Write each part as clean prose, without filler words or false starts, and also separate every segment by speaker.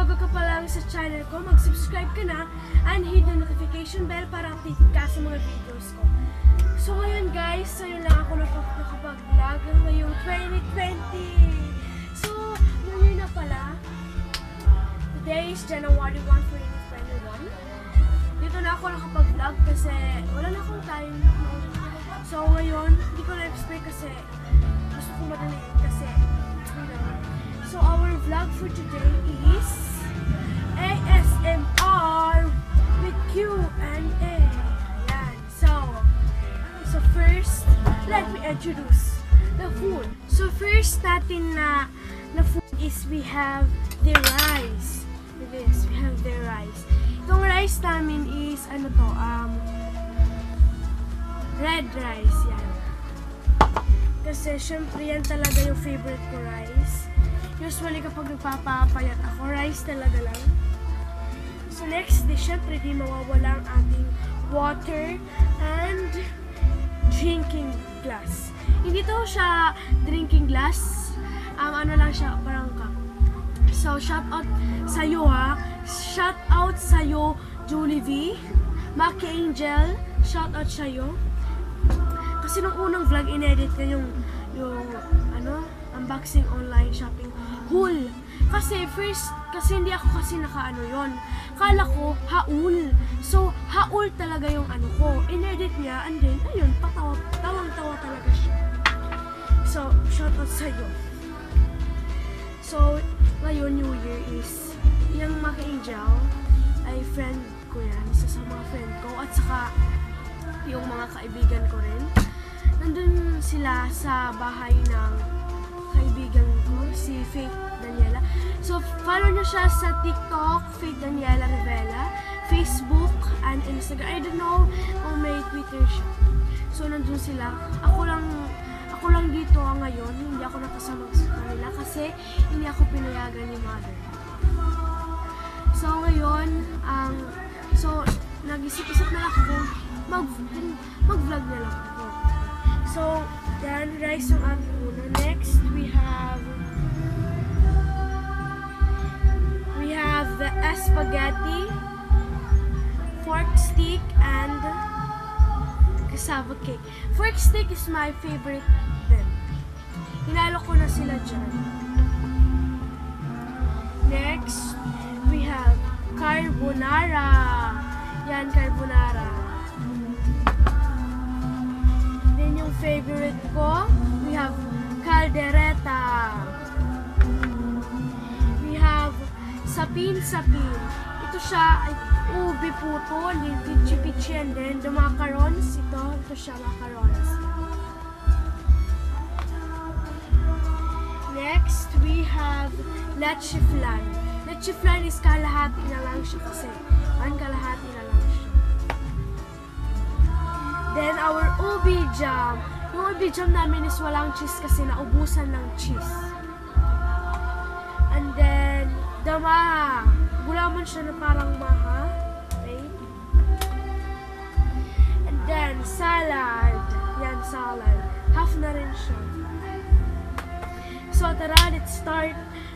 Speaker 1: bago ka pa lang sa channel ko, mag-subscribe ka na and hit the notification bell para updated ka sa mga videos ko. So ngayon guys, ngayon lang ako nakapag-vlog ngayong 2020. So, ngayon na pala. Today is January 1, 2021. Dito na ako nakapag-vlog kasi wala na akong time. So ngayon, hindi ko na-explain kasi gusto ko madaliin kasi so our vlog for today is ASMR with Q&A. Yan. So first, let me introduce the food. So first natin na food is we have the rice. We have the rice. Itong rice namin is ano to, red rice yan. Kasi syempre yan talaga yung favorite ko rice. Usually kapag nagpapapayat ako, rice talaga lang. So next dish, syempre di mawawala ang ating water and drinking glass. Hindi to siya drinking glass. Ano lang siya, parang cup. So shout out sa'yo ha. Shout out sa'yo Julie V. Maki Angel. Shout out sa'yo. Kasi nung unang vlog, inedit niya yung unboxing online shopping haul. Kasi hindi ako kasi nakaano yon. Kala ko, haul. So, haul talaga yung ano ko. Inedit niya, and then, ayun, tawang-tawa talaga siya. So, shout out sa'yo. So, ngayon, New Year is, yung Maki Angel, ay friend ko yan. Isa sa mga friend ko. At saka, yung mga kaibigan ko rin. Nandun sila sa bahay ng kaibigan ko, si Faith Daniela. So, follow nyo siya sa TikTok, Faith Daniela Rivela, Facebook, and Instagram. I don't know kung may Twitter siya. So, nandun sila. Ako lang dito ngayon. Hindi ako nakasama sa kanila kasi hindi ako pinayagan ni mother. So, ngayon, nag-isip-isip na lang ako mag-vlog na lang ako. So, then, rice yung ating una. Next, we have the spaghetti, fork stick, and cassava cake. Fork stick is my favorite then. Hinalo ko na sila dyan. Next, we have carbonara. Yan, carbonara. Then yung favorite ko, we have caldereta. We have sapin-sapin. Ito siya ay ubi puto, litchi-pichi, and then the macarons. Ito siya macarons. Next, we have leche flan. Leche flan is kalahati na lang siya kasi. Kalahati na lang siya. Then, our ubi jam. Yung ubi jam namin is walang cheese kasi naubusan ng cheese. And then, the maha. Gulaman siya na parang maha. Okay? And then, salad. Yan, salad. Half na rin siya. So, tara, let's start.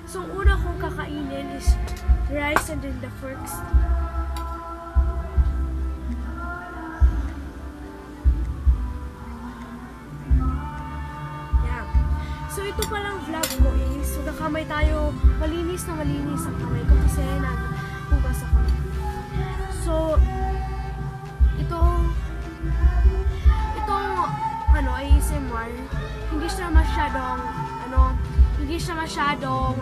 Speaker 1: So, una kong kakainin is rice and then the first. Yeah. So, ito palang vlog ko is, magkakamay tayo, malinis na malinis ang kamay ko kasi naghugas ako. So, itong ASMR, hindi siya masyadong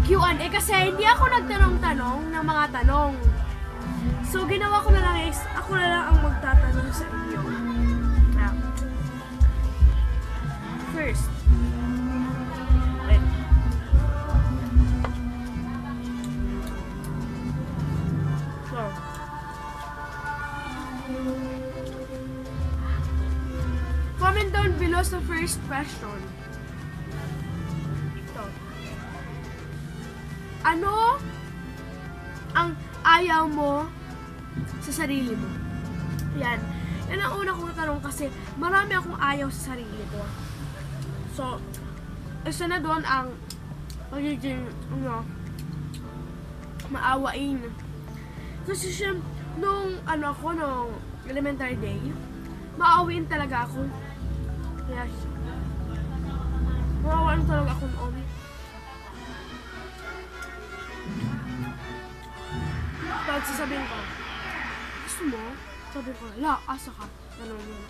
Speaker 1: Q&A kasi hindi ako nagtanong-tanong ng mga tanong. So, ginawa ko na lang is, ako na lang ang magtatanong sa inyo. First, wait. So, comment down below sa first question. Ito. Ano ang ayaw mo sa sarili mo? Yan. Yan ang una kong tanong kasi marami akong ayaw sa sarili ko. So, isa na doon ang pagiging, maawain. Kasi siya, nung elementary day, maawain talaga ako. Kaya, maawain talaga ako noon. Pag sasabihin ko, gusto mo? Sabi ko, asa ka? Ganun yun.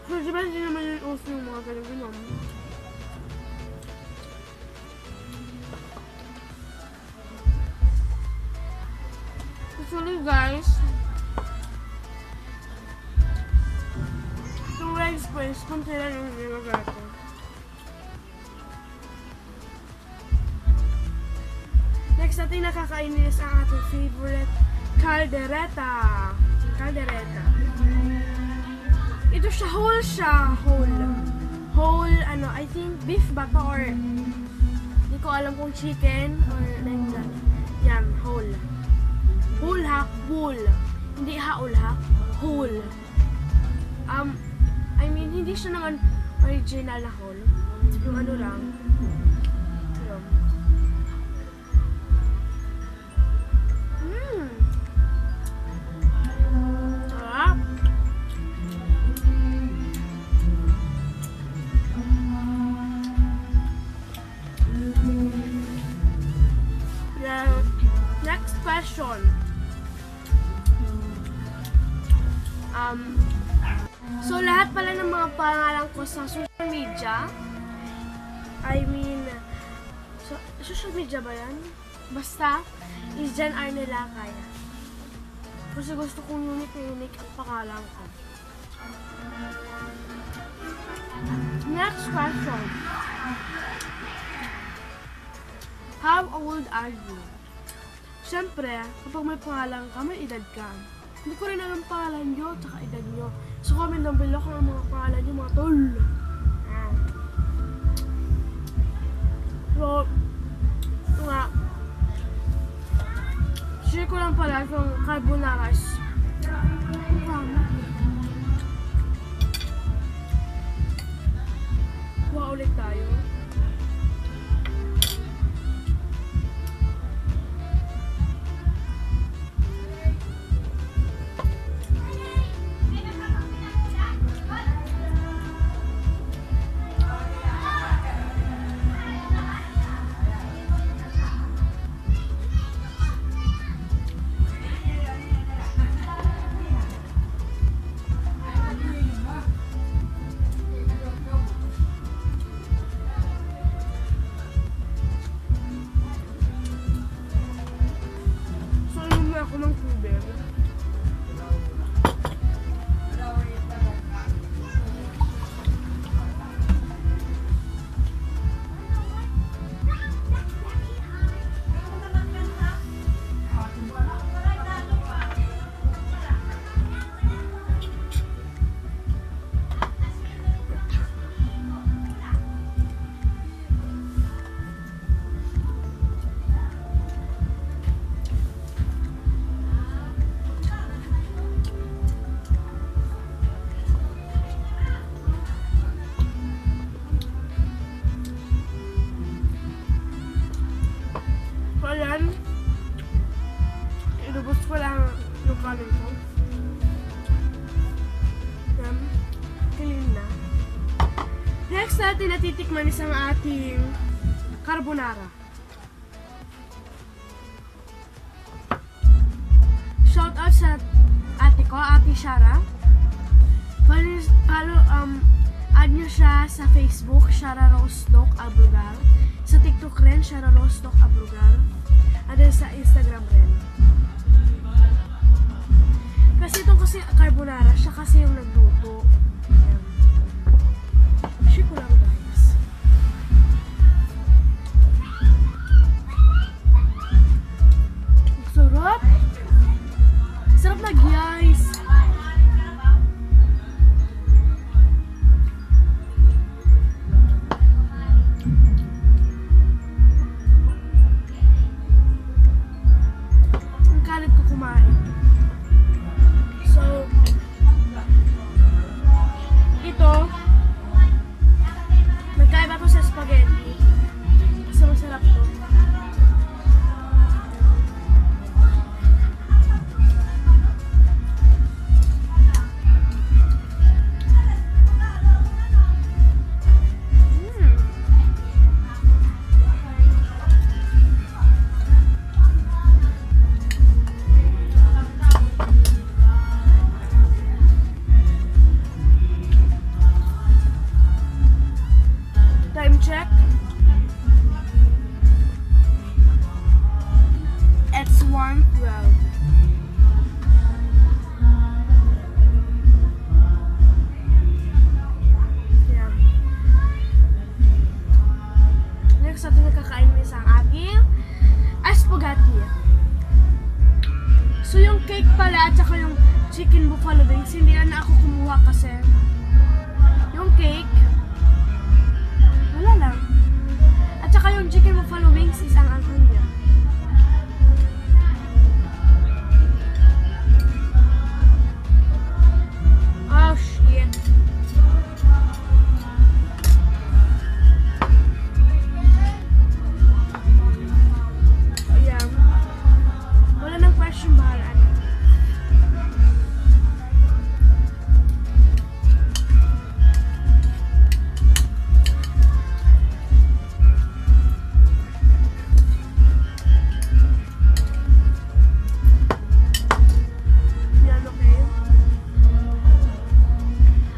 Speaker 1: So, diba hindi naman yung uso yung mga ganun-ganun. Actually guys, itong rice place, kung sila yung nilagay ko. Next natin nakakainin is ang ating favorite caldereta. Caldereta. Ito siya, whole, I think beef ba to or hindi ko alam kung chicken or like that. Yan, whole. Whole ha, whole. Hindi haul ha, whole. I mean, hindi siya naman original na whole. Yung ano lang. Sarap. Next question. So lahat pala ng mga pangalan ko sa social media, I mean, social media ba yan? Basta, is Jan Arnelakay. Kasi gusto kong unique ang pangalan ko. Next question. How old are you? Siyempre, kapag may pangalan ka, may edad ka. Hindi ko rin alam pangalan nyo, tsaka edad nyo. So, comment down below kung ang mga pangalan nyo, mga tol. So, ito nga. Share ko lang pala itong carbonara. Kuha ulit tayo. Ako ng tubig. Ayan, inubos ko lang yung kanin ko. Ayan, clean na. Next natin natitikman is ang ating carbonara. Shout out sa ate ko, Ate Shara. Add nyo siya sa Facebook, Shara Rostock Abrugar. Sa TikTok rin, Shara Rostock Abrugar. At sa Instagram rin. Kasi itong kasi carbonara, siya kasi yung nagluto. Ayan. Share ko lang guys. Sarap! Sarap na guys! So yung cake pala at saka yung chicken buffalo wings, hindi na ako kumuha kasi yung cake, wala lang. At saka yung chicken buffalo wings is ang angkan niya. Oh shit. Ayan. Wala nang question, bahala na. Yan, okay.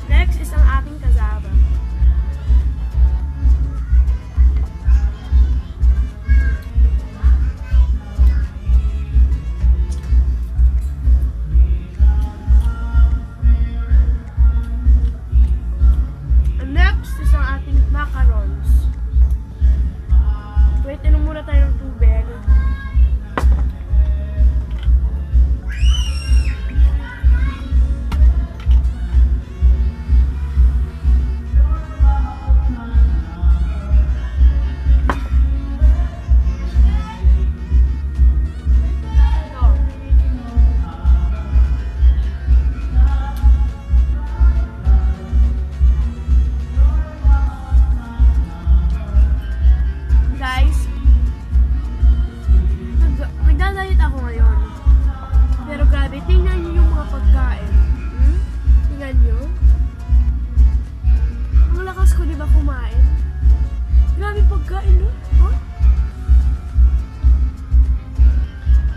Speaker 1: Next is ang ating kasama. And next is ang ating macarons. Wait, inom muna tayo ng tubig. Guys, nagdadayet ako ngayon. Pero grabe, tingnan niyo yung mga pagkain. Tingnan niyo. Ang lakas ko, di ba, kumain? Grabe pagkain, no? Huh?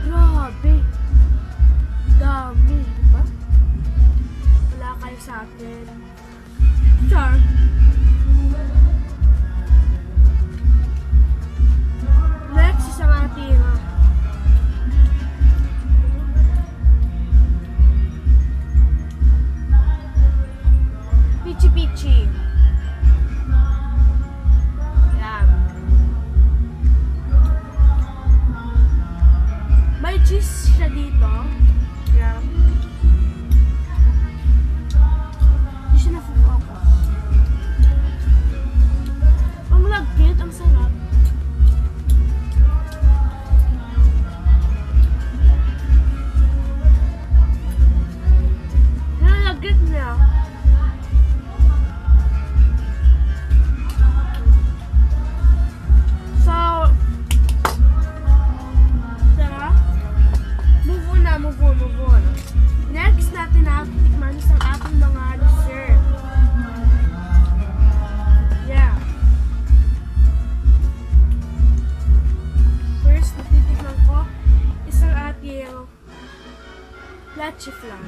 Speaker 1: Grabe. Dami, di ba? Wala kayo sa akin. Char. Next is ang ating pichi-pichi. Yan. May cheese siya dito. Yan. Hindi siya na-focus. Ang lagkit, ang sarap. Nalagkit niya. So, tara. Move on. Next natin na tikman is ang ating mga dessert. Yeah. First, natitikman ko is ang ating leche flan.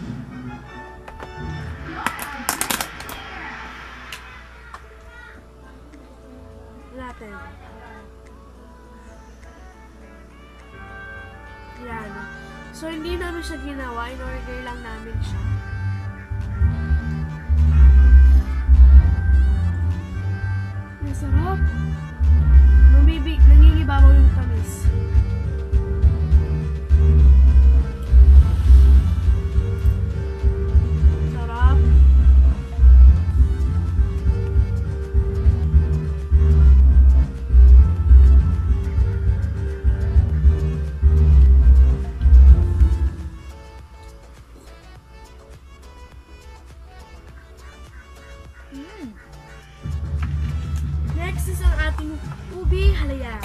Speaker 1: Natin. Yan. So, hindi namin siya ginawa. In-order lang namin siya. Ang sarap. Nangingibabaw yung tamis. Sarap. Next is ang ating ubi halaya.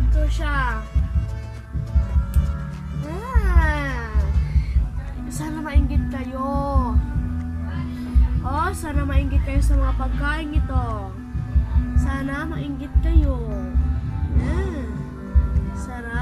Speaker 1: Ito siya. Sana mainggit kayo. Oh, sana mainggit kayo sa mga pagkain ito. Sana mainggit kayo. Sarap.